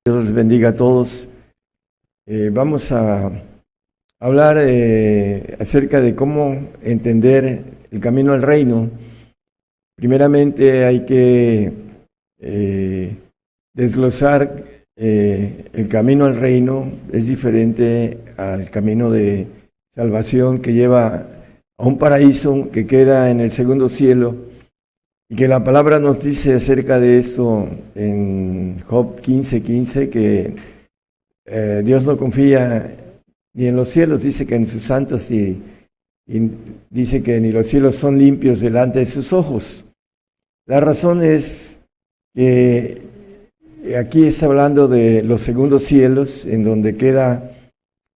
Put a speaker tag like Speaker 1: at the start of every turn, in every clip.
Speaker 1: Dios les bendiga a todos. Vamos a hablar acerca de cómo entender el camino al reino. Primeramente hay que desglosar el camino al reino. Es diferente al camino de salvación que lleva a un paraíso que queda en el segundo cielo. Y que la palabra nos dice acerca de eso en Job 15:15, que Dios no confía ni en los cielos, dice que en sus santos, y dice que ni los cielos son limpios delante de sus ojos. La razón es que aquí está hablando de los segundos cielos, en donde queda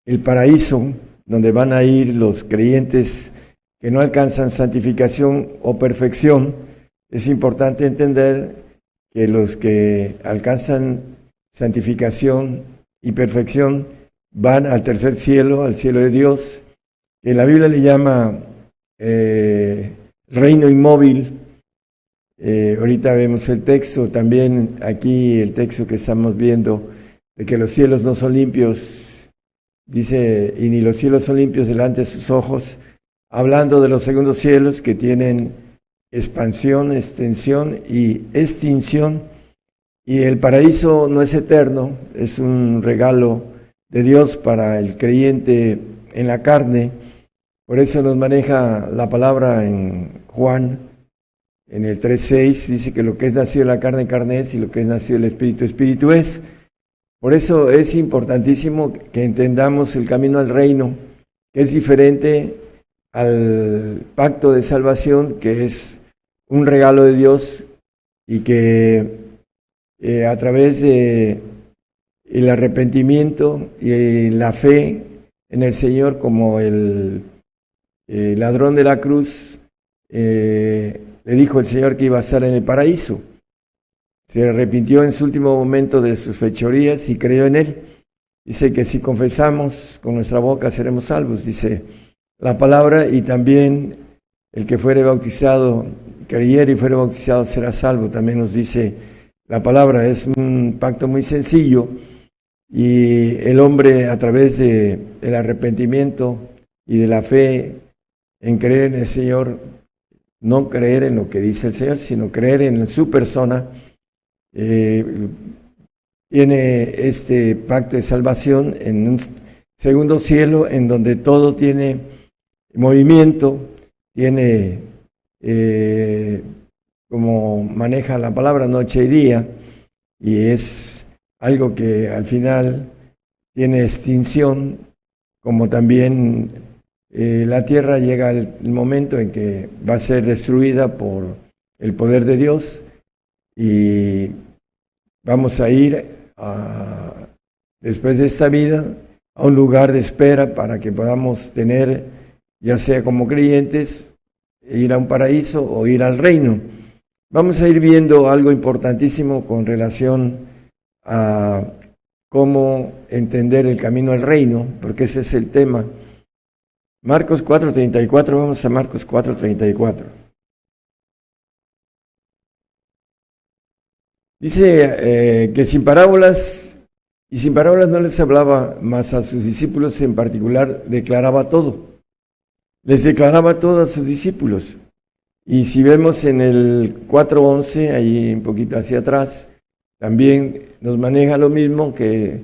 Speaker 1: el paraíso, donde van a ir los creyentes que no alcanzan santificación o perfección. Es importante entender que los que alcanzan santificación y perfección van al tercer cielo, al cielo de Dios, que la Biblia le llama reino inmóvil. Ahorita vemos el texto, también aquí el texto que estamos viendo, de que los cielos no son limpios, dice, y ni los cielos son limpios delante de sus ojos, hablando de los segundos cielos que tienen expansión, extensión y extinción, y el paraíso no es eterno, es un regalo de Dios para el creyente en la carne. Por eso nos maneja la palabra en Juan, en el 3:6, dice que lo que es nacido de la carne, carne es, y lo que es nacido del Espíritu, Espíritu es. Por eso es importantísimo que entendamos el camino al reino, que es diferente al pacto de salvación, que es un regalo de Dios, y que a través de el arrepentimiento y la fe en el Señor, como el ladrón de la cruz, le dijo el Señor que iba a estar en el paraíso. Se arrepintió en su último momento de sus fechorías y creyó en Él. Dice que si confesamos con nuestra boca seremos salvos, dice la palabra, y también el que fuere bautizado, creyere y fuere bautizado será salvo, también nos dice la palabra. Es un pacto muy sencillo, y el hombre, a través de el arrepentimiento y de la fe en creer en el Señor, no creer en lo que dice el Señor, sino creer en su persona, tiene este pacto de salvación en un segundo cielo, en donde todo tiene movimiento, tiene como maneja la palabra, noche y día, y es algo que al final tiene extinción, como también la tierra llega al momento en que va a ser destruida por el poder de Dios, y vamos a ir después de esta vida a un lugar de espera para que podamos tener, ya sea como creyentes, ir a un paraíso o ir al reino. Vamos a ir viendo algo importantísimo con relación a cómo entender el camino al reino, porque ese es el tema. Marcos 4:34, vamos a Marcos 4:34. Dice que sin parábolas no les hablaba, mas a sus discípulos en particular declaraba todo. Les declaraba todo a sus discípulos. Y si vemos en el 4:11, ahí un poquito hacia atrás, también nos maneja lo mismo, que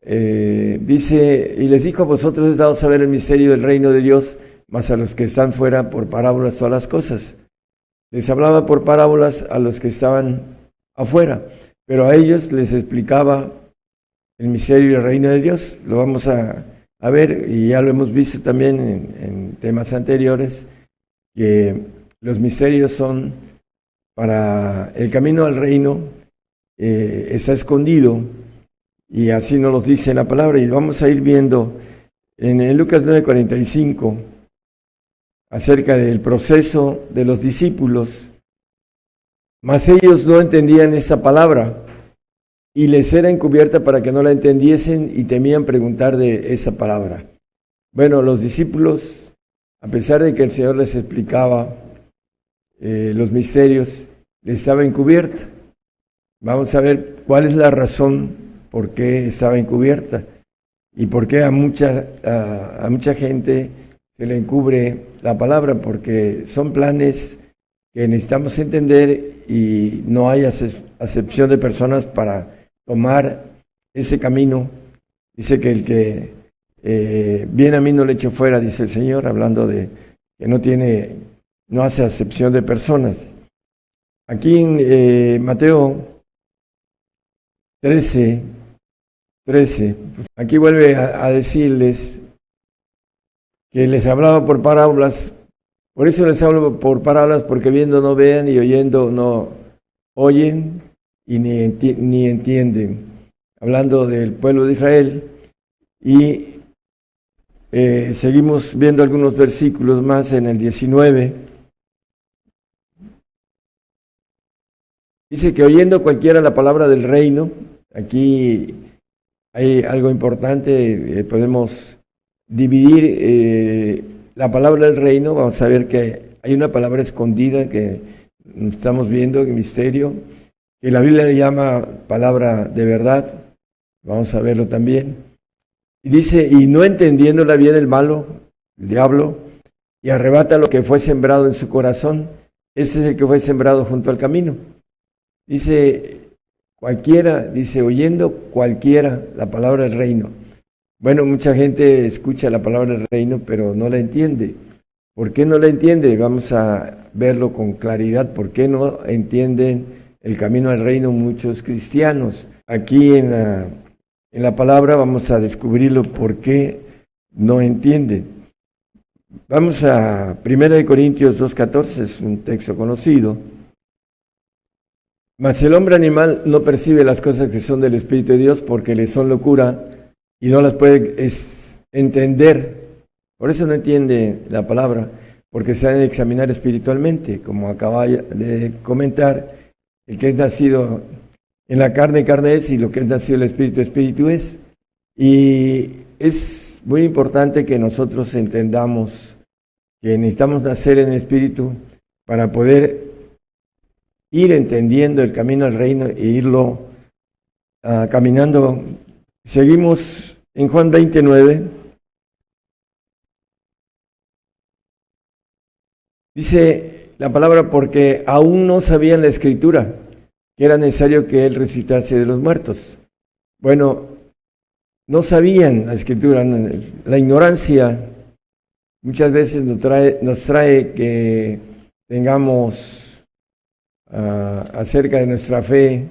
Speaker 1: dice, y les dijo: a vosotros es dado saber el misterio del reino de Dios, mas a los que están fuera por parábolas todas las cosas. Les hablaba por parábolas a los que estaban afuera, pero a ellos les explicaba el misterio del reino de Dios. Lo vamos a ver, y ya lo hemos visto también en temas anteriores, que los misterios son para el camino al reino, está escondido, y así nos los dice la palabra. Y vamos a ir viendo en Lucas 9:45 acerca del proceso de los discípulos. Mas ellos no entendían esta palabra, y les era encubierta para que no la entendiesen, y temían preguntar de esa palabra. Bueno, los discípulos, a pesar de que el Señor les explicaba los misterios, les estaba encubierta. Vamos a ver cuál es la razón por qué estaba encubierta y por qué a mucha gente se le encubre la palabra, porque son planes que necesitamos entender y no hay acepción de personas para tomar ese camino. Dice que el que viene a mí no le echo fuera, dice el Señor, hablando de que no hace acepción de personas. Aquí en Mateo 13, aquí vuelve a decirles que les hablaba por parábolas. Por eso les hablo por parábolas, porque viendo no vean y oyendo no oyen y ni entienden. Hablando del pueblo de Israel. Y seguimos viendo algunos versículos más en el 19. Dice que oyendo cualquiera la palabra del reino, aquí hay algo importante, podemos dividir la palabra del reino. Vamos a ver que hay una palabra escondida que estamos viendo en misterio, que la Biblia le llama palabra de verdad. Vamos a verlo también. Y dice, y no entendiéndola bien el malo, el diablo, y arrebata lo que fue sembrado en su corazón. Ese es el que fue sembrado junto al camino. Dice, cualquiera, dice, oyendo cualquiera la palabra del reino. Bueno, mucha gente escucha la palabra del reino, pero no la entiende. ¿Por qué no la entiende? Vamos a verlo con claridad. ¿Por qué no entienden el camino al reino muchos cristianos? Aquí en la palabra vamos a descubrirlo por qué no entienden. Vamos a 1 Corintios 2:14, es un texto conocido. Mas el hombre animal no percibe las cosas que son del Espíritu de Dios, porque le son locura y no las puede entender. Por eso no entiende la palabra, porque se ha de examinar espiritualmente, como acaba de comentar. El que es nacido en la carne, carne es, y lo que es nacido el Espíritu, Espíritu es. Y es muy importante que nosotros entendamos que necesitamos nacer en Espíritu para poder ir entendiendo el camino al reino e irlo caminando. Seguimos en Juan 29. Dice la palabra, porque aún no sabían la Escritura, que era necesario que Él resucitase de los muertos. Bueno, no sabían la Escritura. La ignorancia muchas veces nos trae que tengamos acerca de nuestra fe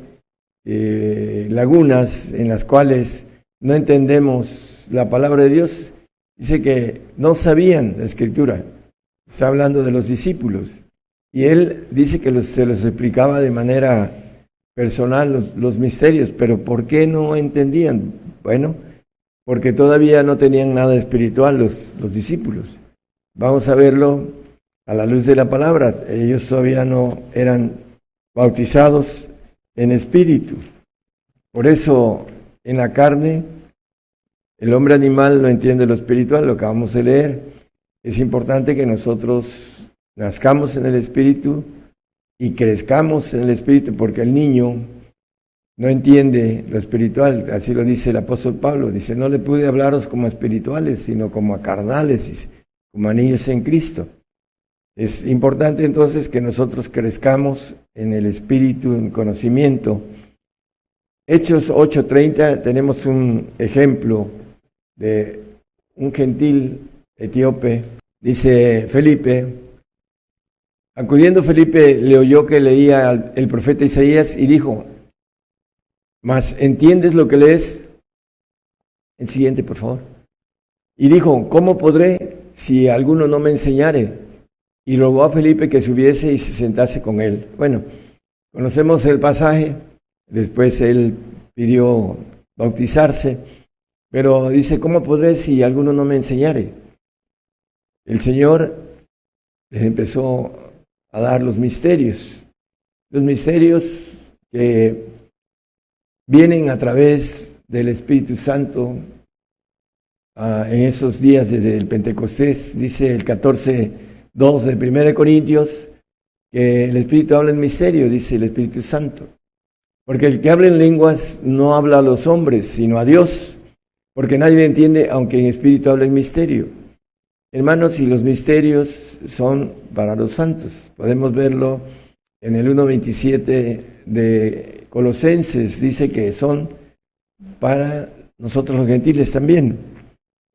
Speaker 1: lagunas en las cuales no entendemos la palabra de Dios. Dice que no sabían la Escritura. Está hablando de los discípulos. Y Él dice que se los explicaba de manera personal los misterios, pero ¿por qué no entendían? Bueno, porque todavía no tenían nada espiritual los discípulos. Vamos a verlo a la luz de la palabra. Ellos todavía no eran bautizados en espíritu. Por eso, en la carne, el hombre animal no entiende lo espiritual, lo acabamos de leer. Es importante que nosotros nazcamos en el espíritu y crezcamos en el espíritu, porque el niño no entiende lo espiritual. Así lo dice el apóstol Pablo. Dice, no le pude hablaros como a espirituales, sino como a carnales, como a niños en Cristo. Es importante entonces que nosotros crezcamos en el espíritu, en conocimiento. Hechos 8:30, tenemos un ejemplo de un gentil etíope. Dice Felipe, acudiendo Felipe le oyó que leía el profeta Isaías y dijo, ¿mas entiendes lo que lees? El siguiente, por favor. Y dijo, ¿cómo podré si alguno no me enseñare? Y rogó a Felipe que subiese y se sentase con él. Bueno, conocemos el pasaje. Después él pidió bautizarse, pero dice, ¿cómo podré si alguno no me enseñare? El Señor les empezó a dar los misterios que vienen a través del Espíritu Santo en esos días desde el Pentecostés. Dice el 14:2 de 1 Corintios que el Espíritu habla en misterio, dice el Espíritu Santo. Porque el que habla en lenguas no habla a los hombres, sino a Dios, porque nadie le entiende, aunque en espíritu habla en misterio. Hermanos, y los misterios son para los santos. Podemos verlo en el 1:27 de Colosenses, dice que son para nosotros los gentiles también,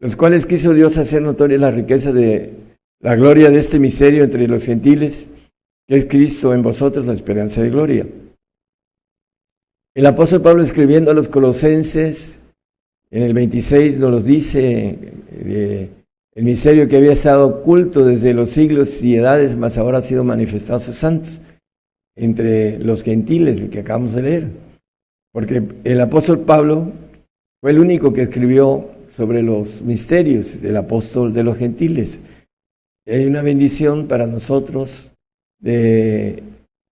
Speaker 1: los cuales quiso Dios hacer notoria la riqueza de la gloria de este misterio entre los gentiles, que es Cristo en vosotros, la esperanza de gloria. El apóstol Pablo, escribiendo a los colosenses, en el 26 nos dice, el misterio que había estado oculto desde los siglos y edades, mas ahora ha sido manifestado a sus santos, entre los gentiles, el que acabamos de leer. Porque el apóstol Pablo fue el único que escribió sobre los misterios, el apóstol de los gentiles. Hay una bendición para nosotros de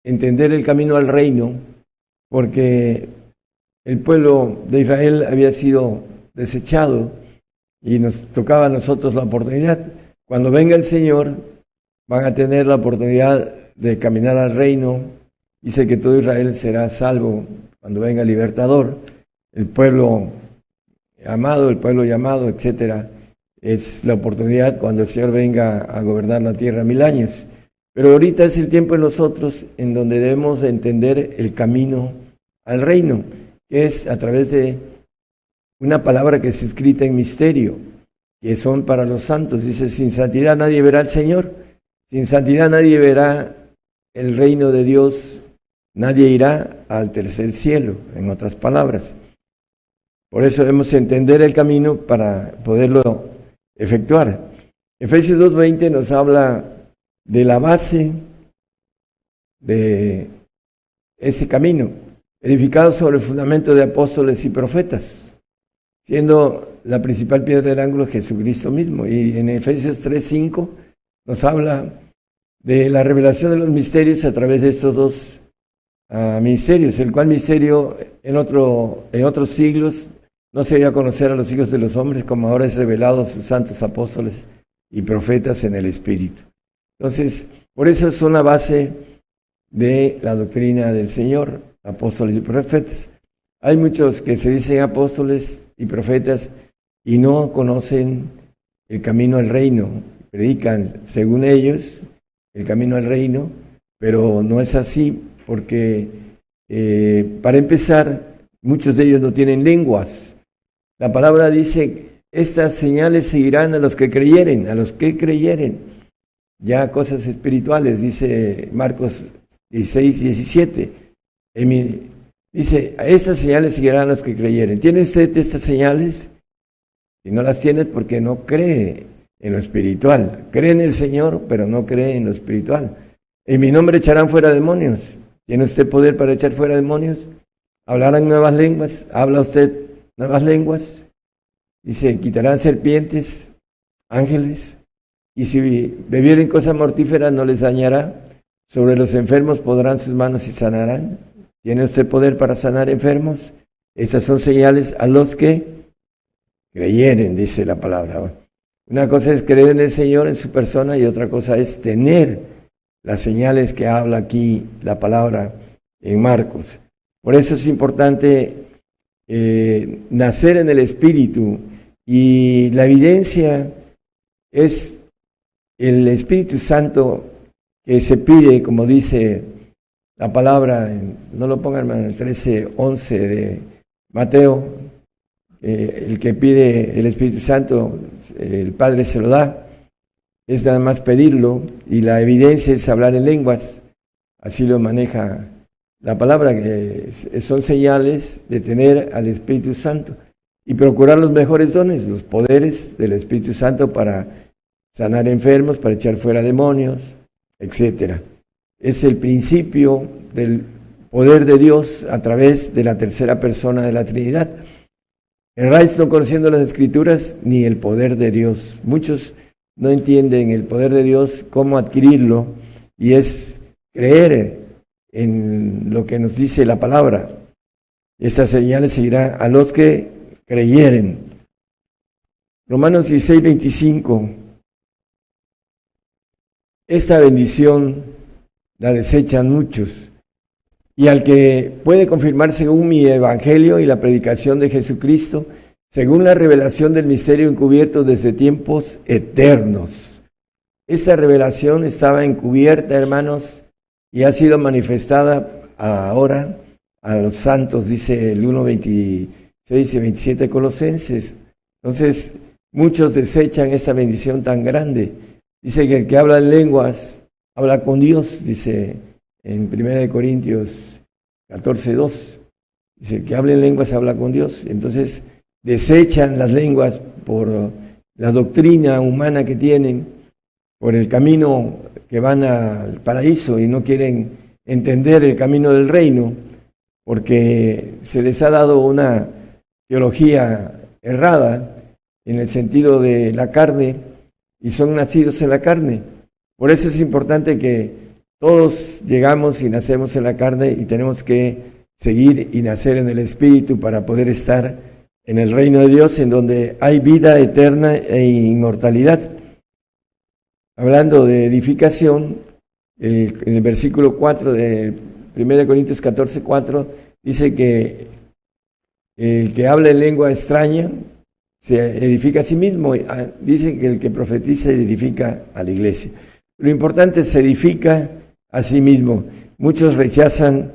Speaker 1: entender el camino al reino, porque el pueblo de Israel había sido desechado y nos tocaba a nosotros la oportunidad. Cuando venga el Señor, van a tener la oportunidad de caminar al reino. Dice que todo Israel será salvo cuando venga el libertador, el pueblo amado, el pueblo llamado, etcétera. Es la oportunidad cuando el Señor venga a gobernar la tierra 1000 años. Pero ahorita es el tiempo en nosotros en donde debemos de entender el camino al reino, que es a través de una palabra que es escrita en misterio, que son para los santos. Dice, sin santidad nadie verá al Señor, sin santidad nadie verá el reino de Dios, nadie irá al tercer cielo, en otras palabras. Por eso debemos entender el camino para poderlo efectuar. Efesios 2:20 nos habla de la base de ese camino, edificado sobre el fundamento de apóstoles y profetas, siendo la principal piedra del ángulo Jesucristo mismo. Y en Efesios 3:5 nos habla de la revelación de los misterios a través de estos dos misterios, el cual misterio en otros siglos no se dio a conocer a los hijos de los hombres, como ahora es revelado a sus santos apóstoles y profetas en el Espíritu. Entonces, por eso es una base de la doctrina del Señor, apóstoles y profetas. Hay muchos que se dicen apóstoles y profetas y no conocen el camino al reino. Predican, según ellos, el camino al reino, pero no es así, porque para empezar, muchos de ellos no tienen lenguas. La palabra dice, estas señales seguirán a los que creyeren, ya cosas espirituales, dice Marcos 16:17. Dice, a estas señales seguirán a los que creyeren. ¿Tiene usted estas señales? Si no las tiene, porque no cree en lo espiritual. Cree en el Señor, pero no cree en lo espiritual. En mi nombre echarán fuera demonios. ¿Tiene usted poder para echar fuera demonios? ¿Hablarán nuevas lenguas? ¿Habla usted nuevas lenguas? Dice, quitarán serpientes, ángeles, y si bebieren cosas mortíferas no les dañará. Sobre los enfermos podrán sus manos y sanarán. ¿Tiene usted poder para sanar enfermos? Esas son señales a los que creyeren, dice la palabra. Una cosa es creer en el Señor, en su persona, y otra cosa es tener las señales que habla aquí la palabra en Marcos. Por eso es importante nacer en el Espíritu, y la evidencia es el Espíritu Santo que se pide, como dice la palabra, no lo pongan en el 13:11 de Mateo, el que pide el Espíritu Santo, el Padre se lo da, es nada más pedirlo, y la evidencia es hablar en lenguas, así lo maneja la palabra, que son señales de tener al Espíritu Santo y procurar los mejores dones, los poderes del Espíritu Santo para sanar enfermos, para echar fuera demonios, etcétera. Es el principio del poder de Dios a través de la tercera persona de la Trinidad. Erráis no conociendo las Escrituras ni el poder de Dios. Muchos no entienden el poder de Dios, cómo adquirirlo, y es creer en lo que nos dice la palabra. Estas señales seguirán a los que creyeren. Romanos 16:25. Esta bendición la desechan muchos, y al que puede confirmar según mi evangelio y la predicación de Jesucristo, según la revelación del misterio encubierto desde tiempos eternos. Esta revelación estaba encubierta, hermanos, y ha sido manifestada ahora a los santos, dice el 1:26 y 27 de Colosenses. Entonces, muchos desechan esta bendición tan grande. Dice que el que habla en lenguas habla con Dios, dice en 1 Corintios 14:2. Dice, el que habla en lenguas habla con Dios. Entonces, desechan las lenguas por la doctrina humana que tienen, por el camino que van al paraíso y no quieren entender el camino del reino, porque se les ha dado una teología errada en el sentido de la carne y son nacidos en la carne. Por eso es importante que todos llegamos y nacemos en la carne y tenemos que seguir y nacer en el Espíritu para poder estar en el reino de Dios, en donde hay vida eterna e inmortalidad. Hablando de edificación, en el versículo 4 de 1 Corintios 14:4 dice que el que habla en lengua extraña se edifica a sí mismo. Dice que el que profetiza edifica a la iglesia. Lo importante es se edifica a sí mismo. Muchos rechazan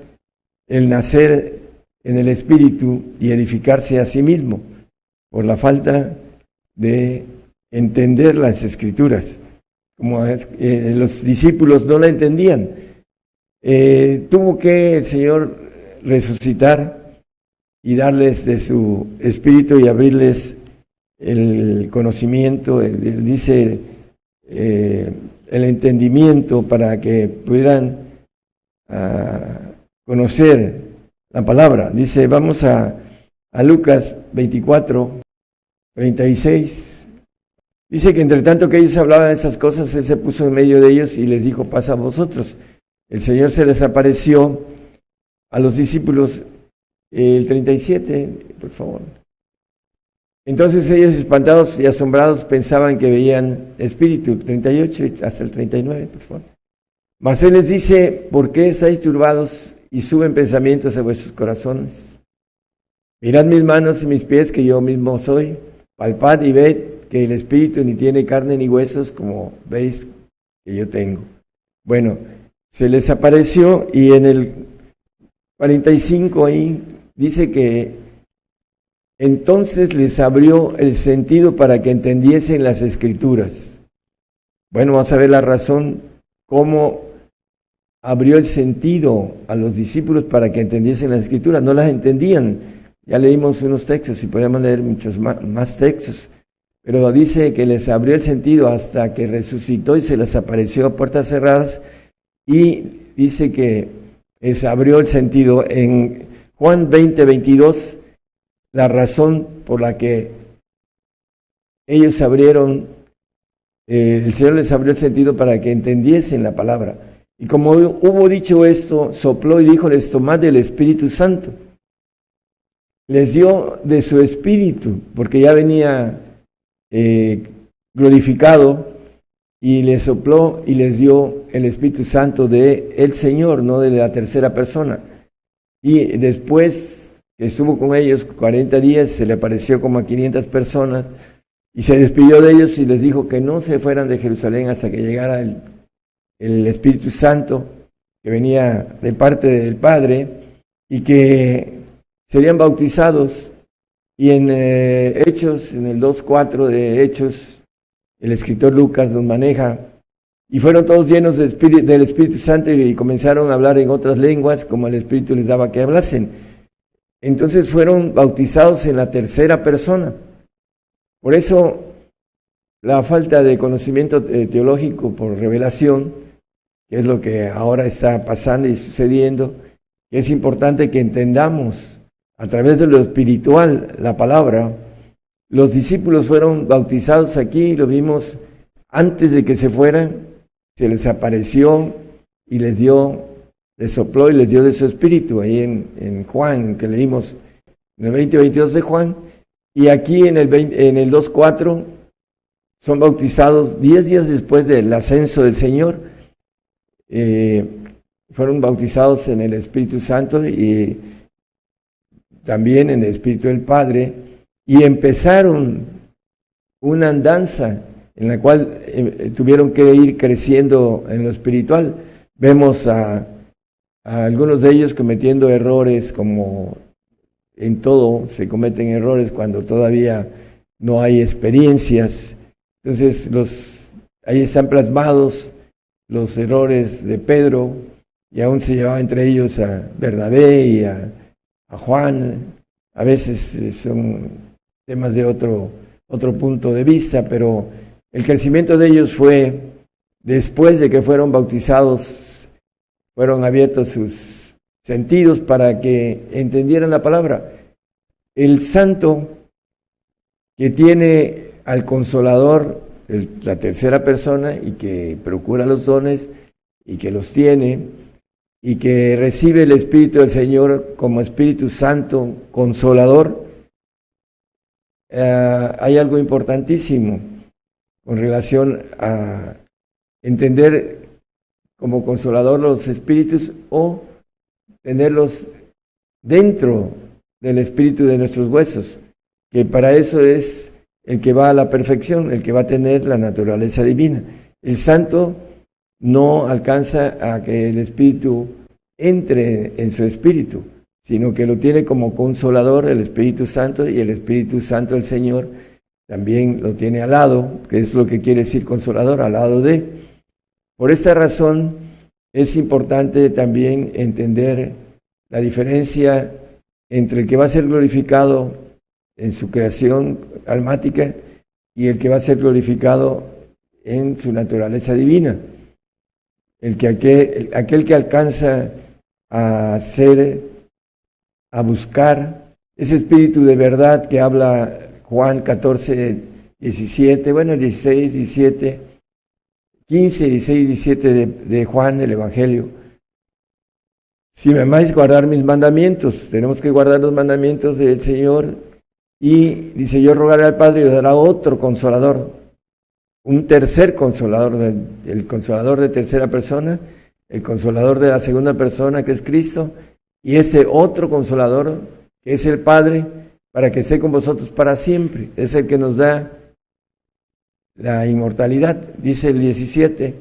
Speaker 1: el nacer en el Espíritu y edificarse a sí mismo por la falta de entender las Escrituras. Como los discípulos no la entendían. Tuvo que el Señor resucitar y darles de su Espíritu y abrirles el conocimiento, dice el entendimiento para que pudieran conocer la palabra. Dice, vamos a Lucas 24:36. Dice que entre tanto que ellos hablaban de esas cosas, Él se puso en medio de ellos y les dijo, pasa a vosotros. El Señor se les apareció a los discípulos, el 37, por favor. Entonces ellos, espantados y asombrados, pensaban que veían espíritu, 38 hasta el 39, por favor. Mas Él les dice, ¿por qué estáis turbados y suben pensamientos a vuestros corazones? Mirad mis manos y mis pies, que yo mismo soy. Palpad y ved que el espíritu ni tiene carne ni huesos, como veis que yo tengo. Bueno, se les apareció y en el 45 ahí dice que entonces les abrió el sentido para que entendiesen las Escrituras. Bueno, vamos a ver la razón, cómo abrió el sentido a los discípulos para que entendiesen las Escrituras. No las entendían. Ya leímos unos textos y podemos leer muchos más textos. Pero dice que les abrió el sentido hasta que resucitó y se les apareció a puertas cerradas. Y dice que les abrió el sentido en Juan 20:22, la razón por la que ellos abrieron, el Señor les abrió el sentido para que entendiesen la palabra. Y como hubo dicho esto, sopló y díjoles, tomad del Espíritu Santo. Les dio de su Espíritu, porque ya venía glorificado, y les sopló y les dio el Espíritu Santo de el Señor, no de la tercera persona. Y después que estuvo con ellos 40 días, se le apareció como a 500 personas y se despidió de ellos y les dijo que no se fueran de Jerusalén hasta que llegara el Espíritu Santo que venía de parte del Padre y que serían bautizados. Y en Hechos, en el 2:4 de Hechos, el escritor Lucas nos maneja, y fueron todos llenos del Espíritu Santo y comenzaron a hablar en otras lenguas como el Espíritu les daba que hablasen. Entonces fueron bautizados en la tercera persona. Por eso la falta de conocimiento teológico por revelación, que es lo que ahora está pasando y sucediendo, es importante que entendamos a través de lo espiritual la palabra. Los discípulos fueron bautizados aquí, lo vimos antes de que se fueran, se les apareció y les sopló y les dio de su espíritu, ahí en Juan, que leímos en el 20:22 de Juan, y aquí en el 2:4 son bautizados 10 días después del ascenso del Señor. fueron bautizados en el Espíritu Santo y también en el Espíritu del Padre, y empezaron una andanza en la cual tuvieron que ir creciendo en lo espiritual. Vemos a algunos de ellos cometiendo errores, como en todo se cometen errores cuando todavía no hay experiencias. Entonces ahí están plasmados los errores de Pedro, y aún se llevaba entre ellos a Bernabé y a Juan. A veces son temas de otro punto de vista, pero el crecimiento de ellos fue después de que fueron bautizados, fueron abiertos sus sentidos para que entendieran la palabra. El santo que tiene al Consolador, la tercera persona, y que procura los dones y que los tiene, y que recibe el Espíritu del Señor como Espíritu Santo Consolador, hay algo importantísimo con relación a entender como Consolador los Espíritus, o tenerlos dentro del Espíritu de nuestros huesos, que para eso es el que va a la perfección, el que va a tener la naturaleza divina. El santo no alcanza a que el Espíritu entre en su espíritu, sino que lo tiene como Consolador el Espíritu Santo, y el Espíritu Santo del Señor también lo tiene al lado, que es lo que quiere decir Consolador, al lado de. Por esta razón es importante también entender la diferencia entre el que va a ser glorificado en su creación almática y el que va a ser glorificado en su naturaleza divina. Aquel que alcanza a buscar ese espíritu de verdad que habla Juan 14, 17, bueno, 16, 17, 15, 16, 17 de Juan, el Evangelio. Si me amáis, guardar mis mandamientos. Tenemos que guardar los mandamientos del Señor. Y dice, yo rogaré al Padre y os dará otro Consolador, un tercer Consolador, el Consolador de tercera persona, el Consolador de la segunda persona, que es Cristo, y ese otro Consolador, que es el Padre, para que esté con vosotros para siempre. Es el que nos da la inmortalidad. Dice el 17,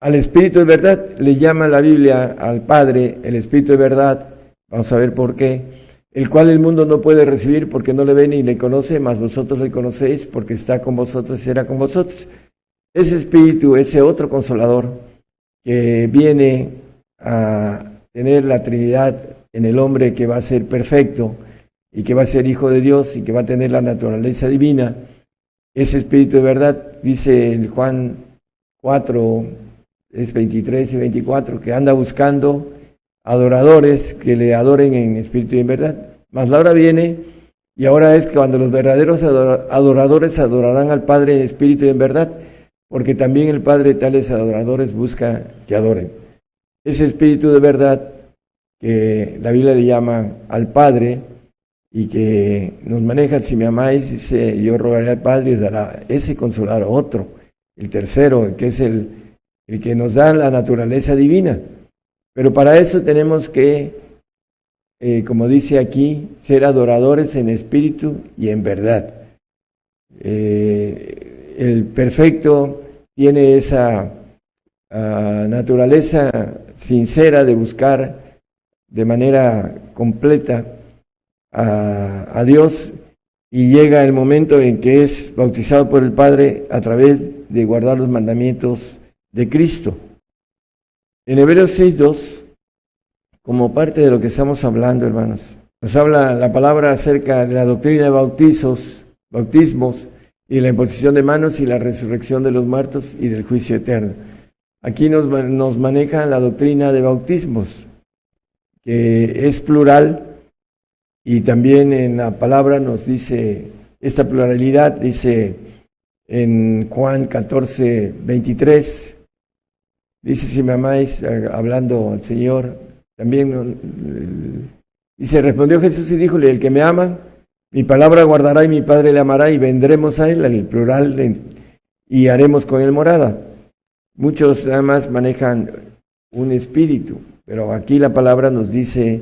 Speaker 1: al Espíritu de verdad le llama la Biblia al Padre el Espíritu de verdad. Vamos a ver por qué. El cual el mundo no puede recibir porque no le ve ni le conoce, mas vosotros le conocéis porque está con vosotros y será con vosotros. Ese Espíritu, ese otro Consolador que viene a tener la Trinidad en el hombre, que va a ser perfecto y que va a ser hijo de Dios y que va a tener la naturaleza divina, ese Espíritu de verdad, dice en Juan 4, es 23 y 24, que anda buscando adoradores que le adoren en espíritu y en verdad. Mas la hora viene, y ahora es que cuando los verdaderos adoradores adorarán al Padre en espíritu y en verdad, porque también el Padre tales adoradores busca que adoren. Ese espíritu de verdad que la Biblia le llama al Padre y que nos maneja, si me amáis, dice, yo rogaré al Padre y os dará ese Consolador, otro, el tercero, que es el que nos da la naturaleza divina. Pero para eso tenemos que, como dice aquí, ser adoradores en espíritu y en verdad. El perfecto tiene esa naturaleza sincera de buscar de manera completa a Dios, y llega el momento en que es bautizado por el Padre a través de guardar los mandamientos de Cristo. En Hebreos 6:2, como parte de lo que estamos hablando, hermanos, nos habla la palabra acerca de la doctrina de bautismos y la imposición de manos y la resurrección de los muertos y del juicio eterno. Aquí nos maneja la doctrina de bautismos, que es plural, y también en la palabra nos dice esta pluralidad, dice en Juan 14, 23, dice, si me amáis, hablando al Señor, también dice, respondió Jesús y díjole, el que me ama, mi palabra guardará y mi Padre le amará y vendremos a él, el plural, y haremos con él morada. Muchos nada más manejan un espíritu. Pero aquí la palabra nos dice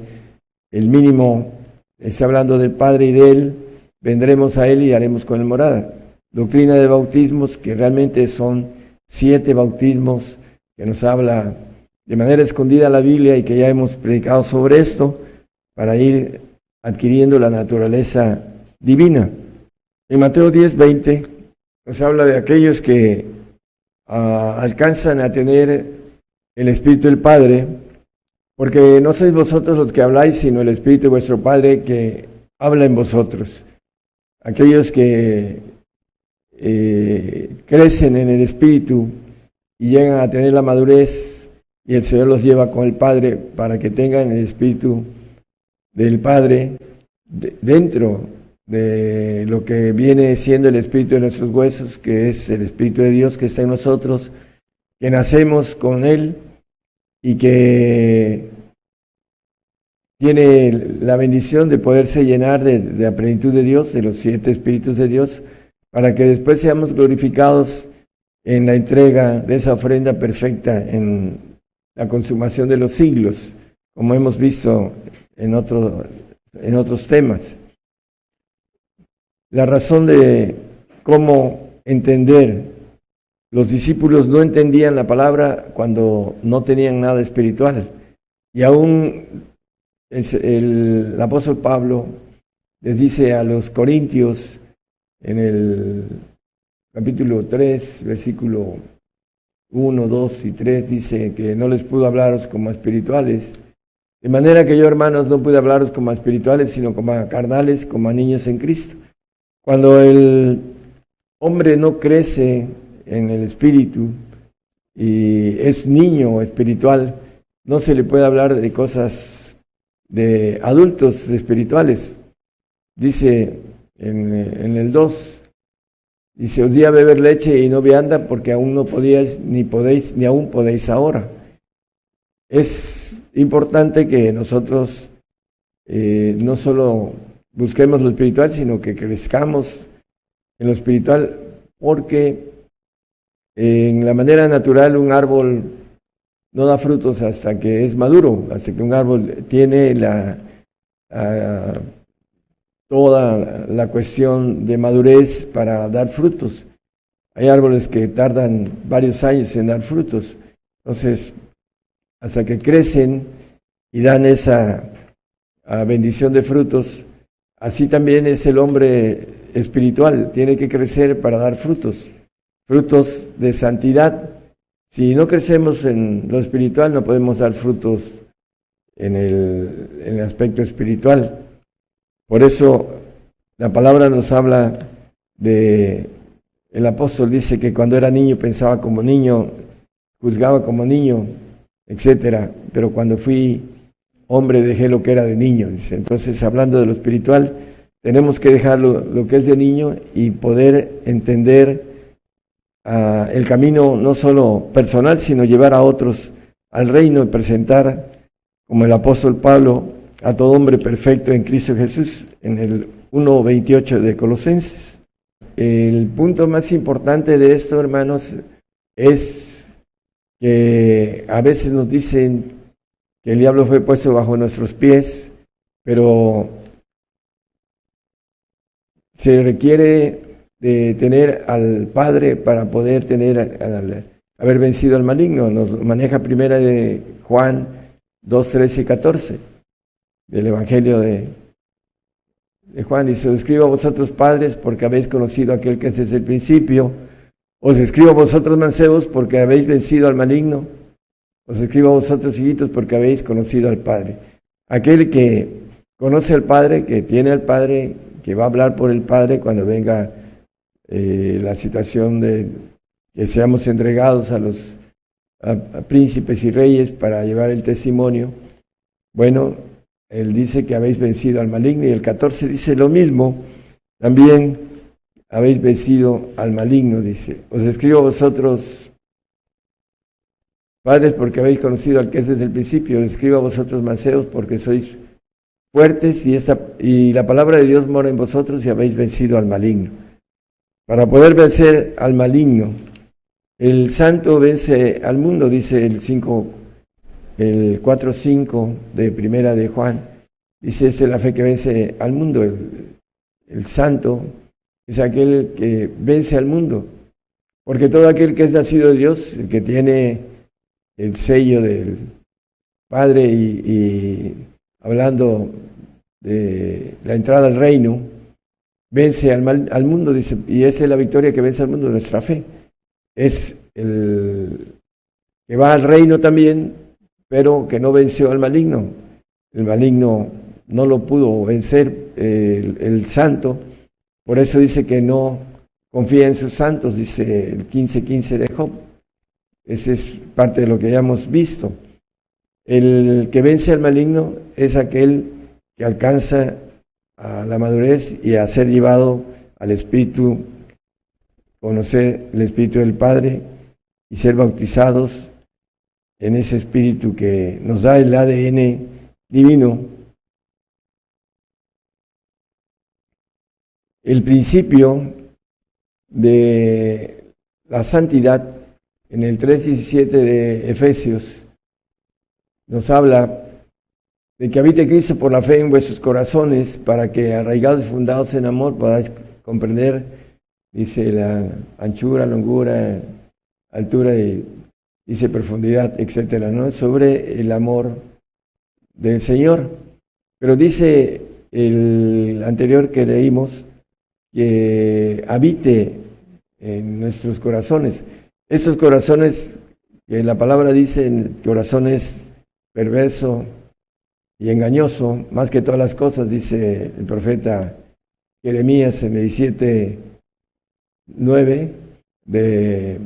Speaker 1: el mínimo, está hablando del Padre y de Él, vendremos a Él y haremos con Él morada. Doctrina de bautismos, que realmente son 7 bautismos, que nos habla de manera escondida la Biblia y que ya hemos predicado sobre esto, para ir adquiriendo la naturaleza divina. En Mateo 10:20 nos habla de aquellos que alcanzan a tener el Espíritu del Padre, porque no sois vosotros los que habláis, sino el Espíritu de vuestro Padre que habla en vosotros. Aquellos que crecen en el Espíritu y llegan a tener la madurez, y el Señor los lleva con el Padre para que tengan el Espíritu del Padre dentro de lo que viene siendo el Espíritu de nuestros huesos, que es el Espíritu de Dios que está en nosotros, que nacemos con Él y que tiene la bendición de poderse llenar de la plenitud de Dios, de los 7 Espíritus de Dios, para que después seamos glorificados en la entrega de esa ofrenda perfecta en la consumación de los siglos, como hemos visto en otros temas. La razón de cómo entender, los discípulos no entendían la palabra cuando no tenían nada espiritual, y aún el apóstol Pablo les dice a los corintios en el capítulo 3, versículo 1, 2 y 3, dice que no les pudo hablaros como a espirituales, de manera que yo, hermanos, no pude hablaros como a espirituales, sino como a carnales, como a niños en Cristo. Cuando el hombre no crece en el espíritu y es niño espiritual, no se le puede hablar de cosas de adultos espirituales. Dice en el 2, dice, os di a beber leche y no vianda, porque aún no podíais, ni aún podéis ahora. Es importante que nosotros no solo busquemos lo espiritual, sino que crezcamos en lo espiritual, porque en la manera natural un árbol no da frutos hasta que es maduro, hasta que un árbol tiene toda la cuestión de madurez para dar frutos. Hay árboles que tardan varios años en dar frutos. Entonces, hasta que crecen y dan esa bendición de frutos, así también es el hombre espiritual, tiene que crecer para dar frutos, frutos de santidad. Si no crecemos en lo espiritual, no podemos dar frutos en el aspecto espiritual. Por eso la palabra nos habla de, el apóstol dice que cuando era niño pensaba como niño, juzgaba como niño, etcétera, pero cuando fui hombre dejé lo que era de niño. Dice. Entonces, hablando de lo espiritual, tenemos que dejar lo que es de niño y poder entender el camino no solo personal, sino llevar a otros al reino y presentar, como el apóstol Pablo, a todo hombre perfecto en Cristo Jesús, en el 1:28 de Colosenses. El punto más importante de esto, hermanos, es que a veces nos dicen que el diablo fue puesto bajo nuestros pies, pero se requiere de tener al Padre para poder haber vencido al maligno. Nos maneja primera de Juan 2, 13 y 14 del Evangelio de Juan. Dice, os escribo a vosotros padres porque habéis conocido a aquel que es desde el principio. Os escribo a vosotros mancebos porque habéis vencido al maligno. Os escribo a vosotros hijitos porque habéis conocido al Padre. Aquel que conoce al Padre, que tiene al Padre, que va a hablar por el Padre cuando venga la situación de que seamos entregados a los príncipes y reyes para llevar el testimonio. Bueno, él dice que habéis vencido al maligno, y el 14 dice lo mismo, también habéis vencido al maligno, dice. Os escribo a vosotros padres porque habéis conocido al que es desde el principio. Os escribo a vosotros mancebos porque sois fuertes y la palabra de Dios mora en vosotros y habéis vencido al maligno. Para poder vencer al maligno, el santo vence al mundo, dice el 5, el 4:5 de Primera de Juan, dice, esta es la fe que vence al mundo. El santo es aquel que vence al mundo, porque todo aquel que es nacido de Dios, el que tiene el sello del Padre y hablando de la entrada al reino, vence al mundo, dice, y esa es la victoria que vence al mundo, nuestra fe. Es el que va al reino también, pero que no venció al maligno. El maligno no lo pudo vencer, el santo, por eso dice que no confía en sus santos, dice el 15:15 de Job. Esa es parte de lo que ya hemos visto. El que vence al maligno es aquel que alcanza a la madurez y a ser llevado al Espíritu, conocer el Espíritu del Padre y ser bautizados en ese Espíritu que nos da el ADN divino. El principio de la santidad en el 3:17 de Efesios nos habla de que habite Cristo por la fe en vuestros corazones, para que arraigados y fundados en amor podáis comprender, dice, la anchura, longura, altura y dice profundidad, etcétera, ¿no? Sobre el amor del Señor. Pero dice el anterior que leímos que habite en nuestros corazones. Estos corazones, que la palabra dice, corazones perverso y engañoso, más que todas las cosas, dice el profeta Jeremías en 17:9 de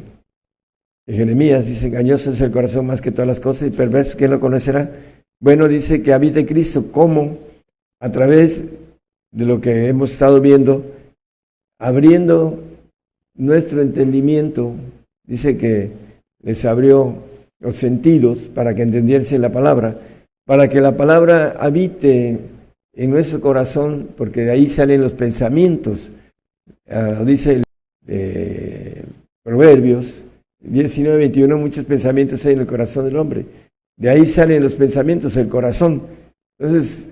Speaker 1: Jeremías, dice, engañoso es el corazón más que todas las cosas y perverso, ¿quién lo conocerá? Bueno, dice que habite Cristo, ¿cómo? A través de lo que hemos estado viendo, abriendo nuestro entendimiento. Dice que les abrió los sentidos para que entendiesen la palabra, para que la palabra habite en nuestro corazón, porque de ahí salen los pensamientos. Dice Proverbios 19:21, muchos pensamientos hay en el corazón del hombre. De ahí salen los pensamientos, el corazón. Entonces,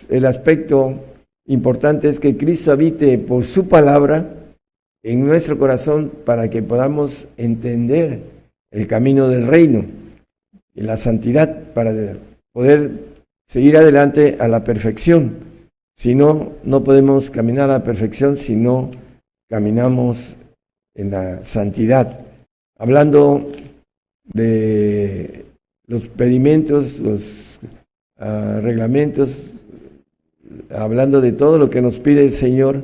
Speaker 1: el aspecto importante es que Cristo habite por su palabra en nuestro corazón para que podamos entender el camino del reino y la santidad para poder seguir adelante a la perfección. Si no, no podemos caminar a la perfección si no caminamos en la santidad. Hablando de los pedimentos, los reglamentos, hablando de todo lo que nos pide el Señor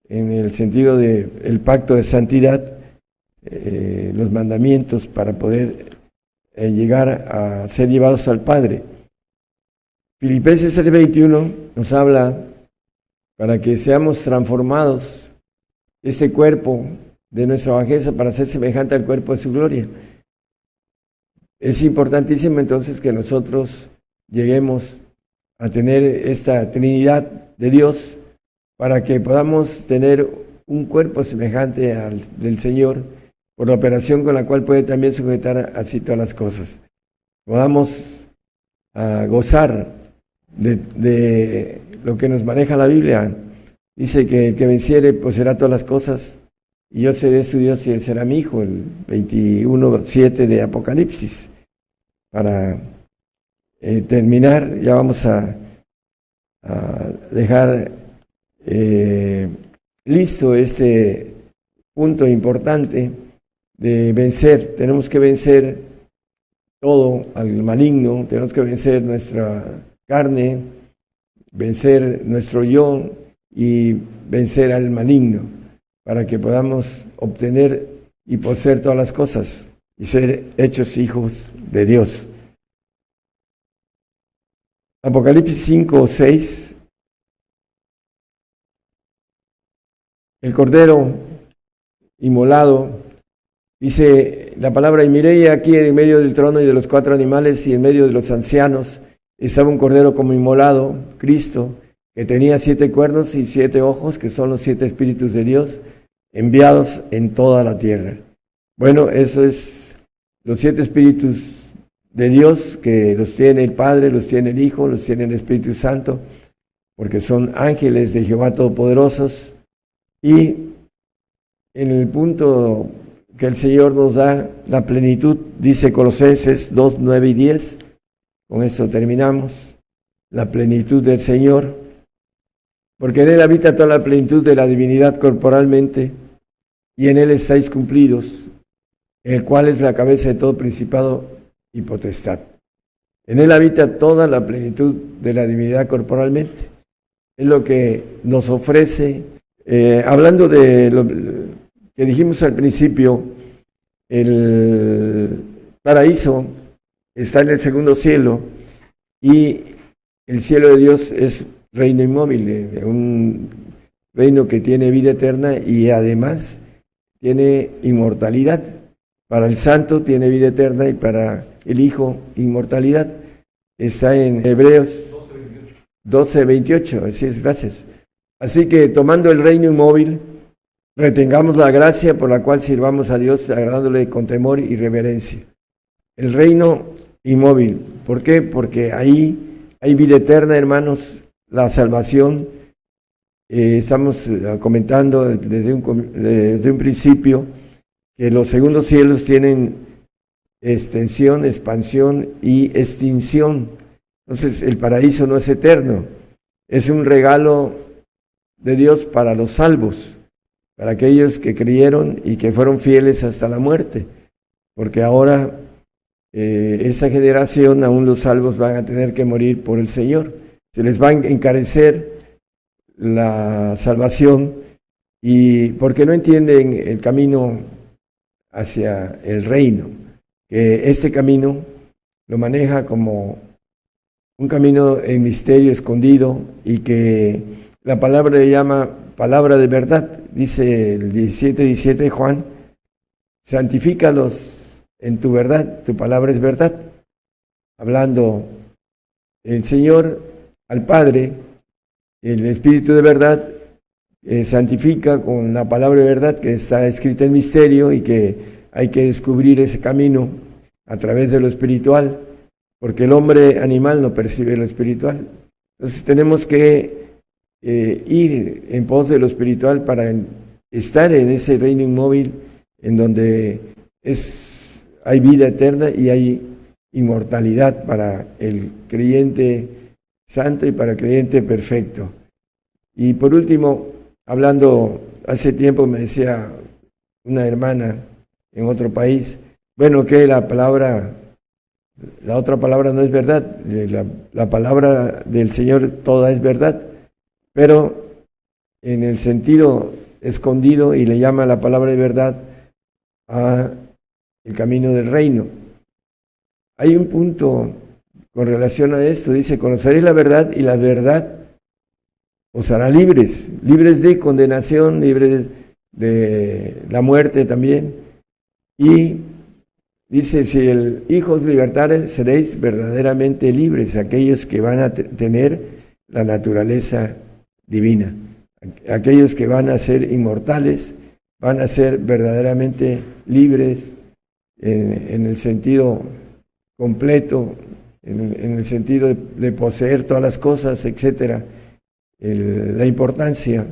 Speaker 1: en el sentido del pacto de santidad, los mandamientos para poder llegar a ser llevados al Padre. Filipenses 3:21 nos habla para que seamos transformados ese cuerpo de nuestra bajeza para ser semejante al cuerpo de su gloria. Es importantísimo entonces que nosotros lleguemos a tener esta Trinidad de Dios para que podamos tener un cuerpo semejante al del Señor, por la operación con la cual puede también sujetar así todas las cosas. Podamos gozar de lo que nos maneja la Biblia. Dice que el que venciere poseerá todas las cosas, y yo seré su Dios y él será mi hijo, el 21:7 de Apocalipsis. Para terminar, ya vamos a dejar listo este punto importante de vencer. Tenemos que vencer todo al maligno, tenemos que vencer nuestra carne, vencer nuestro yo y vencer al maligno, para que podamos obtener y poseer todas las cosas y ser hechos hijos de Dios. Apocalipsis 5:6. El Cordero inmolado, dice la palabra, y miré aquí en medio del trono y de los 4 animales y en medio de los ancianos estaba un Cordero como inmolado, Cristo, que tenía 7 cuernos y 7 ojos, que son los 7 espíritus de Dios, enviados en toda la tierra. Bueno, eso es los 7 espíritus de Dios, que los tiene el Padre, los tiene el Hijo, los tiene el Espíritu Santo, porque son ángeles de Jehová Todopoderosos. Y en el punto que el Señor nos da la plenitud, dice Colosenses 2, 9 y 10, con esto terminamos, la plenitud del Señor, porque en Él habita toda la plenitud de la divinidad corporalmente, y en Él estáis cumplidos, el cual es la cabeza de todo principado y potestad. En Él habita toda la plenitud de la divinidad corporalmente. Es lo que nos ofrece, hablando de lo que dijimos al principio, el paraíso está en el segundo cielo y el cielo de Dios es reino inmóvil, un reino que tiene vida eterna y además tiene inmortalidad. Para el santo tiene vida eterna y para el Hijo inmortalidad. Está en Hebreos 12:28, así es, gracias. Así que tomando el reino inmóvil, retengamos la gracia por la cual sirvamos a Dios agradándole con temor y reverencia. El reino inmóvil, ¿por qué? Porque ahí hay vida eterna, hermanos, la salvación. Estamos comentando desde un principio que los segundos cielos tienen extensión, expansión y extinción. Entonces el paraíso no es eterno, es un regalo de Dios para los salvos, para aquellos que creyeron y que fueron fieles hasta la muerte, porque ahora esa generación, aún los salvos van a tener que morir por el Señor. Se les va a encarecer la salvación y porque no entienden el camino hacia el reino, que este camino lo maneja como un camino en misterio escondido y que la palabra le llama palabra de verdad. Dice el 17:17 de Juan, santifícalos en tu verdad, tu palabra es verdad. Hablando el Señor al Padre, el Espíritu de verdad santifica con la palabra de verdad que está escrita en misterio y que hay que descubrir ese camino a través de lo espiritual, porque el hombre animal no percibe lo espiritual. Entonces tenemos que ir en pos de lo espiritual para estar en ese reino inmóvil en donde hay vida eterna y hay inmortalidad para el creyente santo y para el creyente perfecto. Y por último, hablando, hace tiempo me decía una hermana en otro país, bueno, que la otra palabra no es verdad, la palabra del Señor toda es verdad, pero en el sentido escondido, y le llama la palabra de verdad a el camino del reino. Hay un punto con relación a esto, dice, conoceréis la verdad y la verdad os hará libres, libres de condenación, libres de la muerte también. Y dice, si el Hijo os libertare, seréis verdaderamente libres, aquellos que van a tener la naturaleza divina, aquellos que van a ser inmortales, van a ser verdaderamente libres en el sentido completo, en el sentido de poseer todas las cosas, etcétera. La importancia,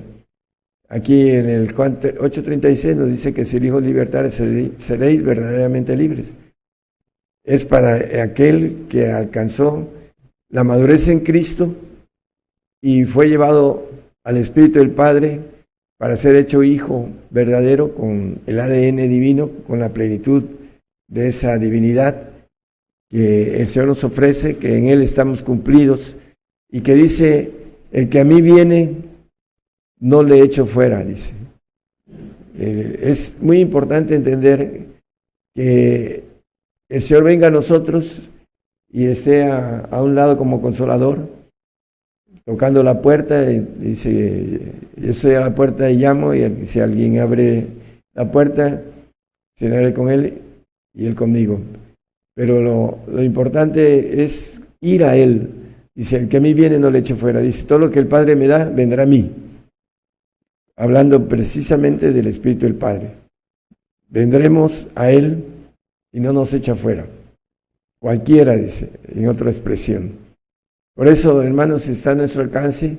Speaker 1: aquí en el Juan 8:36 nos dice que si el Hijo libertare seréis verdaderamente libres. Es para aquel que alcanzó la madurez en Cristo y fue llevado al Espíritu del Padre para ser hecho hijo verdadero con el ADN divino, con la plenitud de esa divinidad que el Señor nos ofrece, que en Él estamos cumplidos y que dice, el que a mí viene, no le echo fuera, dice. Es muy importante entender que el Señor venga a nosotros y esté a un lado como consolador, tocando la puerta, y dice, yo estoy a la puerta y llamo, y si alguien abre la puerta, cenaré con él y él conmigo. Pero lo importante es ir a él. Dice, el que a mí viene no le echo fuera. Dice, todo lo que el Padre me da, vendrá a mí. Hablando precisamente del Espíritu del Padre. Vendremos a Él y no nos echa fuera. cualquiera, dice, en otra expresión. Por eso, hermanos, está a nuestro alcance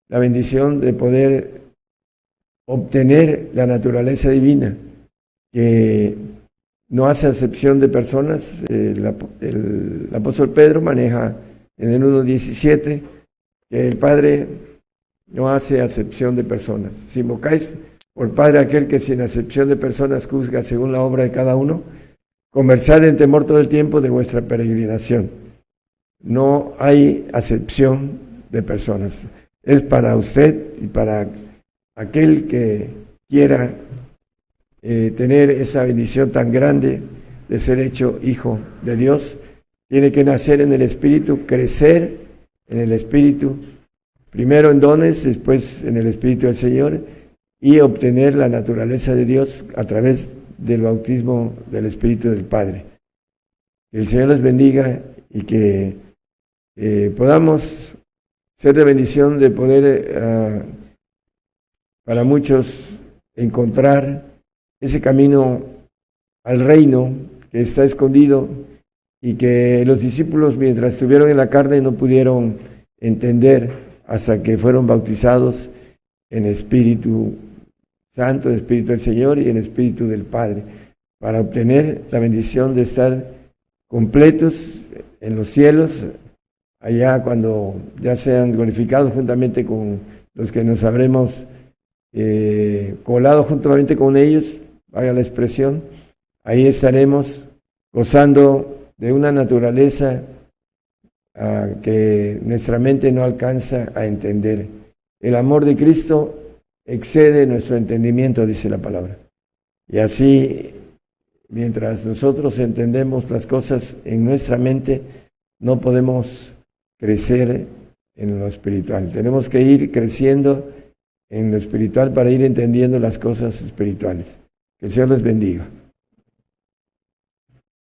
Speaker 1: la bendición de poder obtener la naturaleza divina, que no hace acepción de personas. El apóstol Pedro maneja en el 1:17 que el Padre no hace acepción de personas. Si invocáis por Padre aquel que sin acepción de personas juzga según la obra de cada uno, conversad en temor todo el tiempo de vuestra peregrinación. No hay acepción de personas. Es para usted y para aquel que quiera tener esa bendición tan grande de ser hecho hijo de Dios. Tiene que nacer en el Espíritu, crecer en el Espíritu, primero en dones, después en el Espíritu del Señor, y obtener la naturaleza de Dios a través del bautismo del Espíritu del Padre. Que el Señor les bendiga y que podamos ser de bendición de poder para muchos encontrar ese camino al reino que está escondido y que los discípulos, mientras estuvieron en la carne, no pudieron entender hasta que fueron bautizados en Espíritu Santo, en Espíritu del Señor y en Espíritu del Padre, para obtener la bendición de estar completos en los cielos, allá cuando ya sean glorificados juntamente con los que nos habremos colado juntamente con ellos, vaya la expresión. Ahí estaremos gozando de una naturaleza que nuestra mente no alcanza a entender. El amor de Cristo excede nuestro entendimiento, dice la palabra. Y así, mientras nosotros entendemos las cosas en nuestra mente, no podemos crecer en lo espiritual. Tenemos que ir creciendo en lo espiritual para ir entendiendo las cosas espirituales. Que el Señor les bendiga.